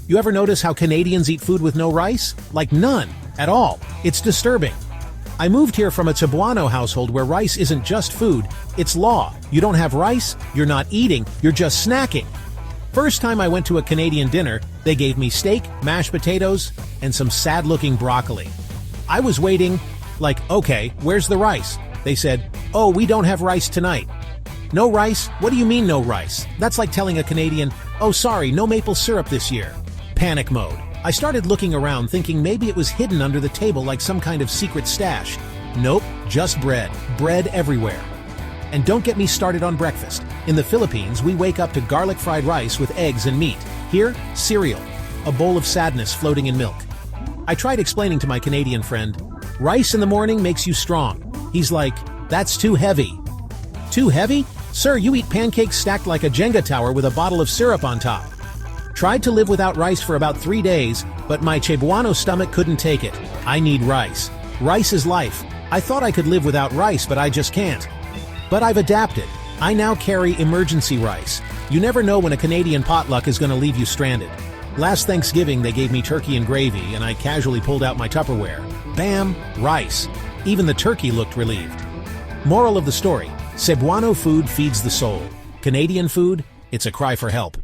You ever notice how Canadians eat food with no rice? Like none, at all. It's disturbing. I moved here from a Cebuano household where rice isn't just food, it's law. You don't have rice, you're not eating, you're just snacking. First time I went to a Canadian dinner, they gave me steak, mashed potatoes, and some sad-looking broccoli. I was waiting, like, okay, where's the rice? They said, oh, we don't have rice tonight. No rice? What do you mean no rice? That's like telling a Canadian, oh sorry, no maple syrup this year. Panic mode. I started looking around thinking maybe it was hidden under the table like some kind of secret stash. Nope, just bread. Bread everywhere. And don't get me started on breakfast. In the Philippines, we wake up to garlic fried rice with eggs and meat. Here, cereal. A bowl of sadness floating in milk. I tried explaining to my Canadian friend, rice in the morning makes you strong. He's like, that's too heavy. Too heavy? Sir, you eat pancakes stacked like a Jenga tower with a bottle of syrup on top. Tried to live without rice for about 3 days, but my Cebuano stomach couldn't take it. I need rice. Rice is life. I thought I could live without rice, but I just can't. But I've adapted. I now carry emergency rice. You never know when a Canadian potluck is going to leave you stranded. Last Thanksgiving they gave me turkey and gravy, and I casually pulled out my Tupperware. Bam! Rice. Even the turkey looked relieved. Moral of the story: Cebuano food feeds the soul. Canadian food, it's a cry for help.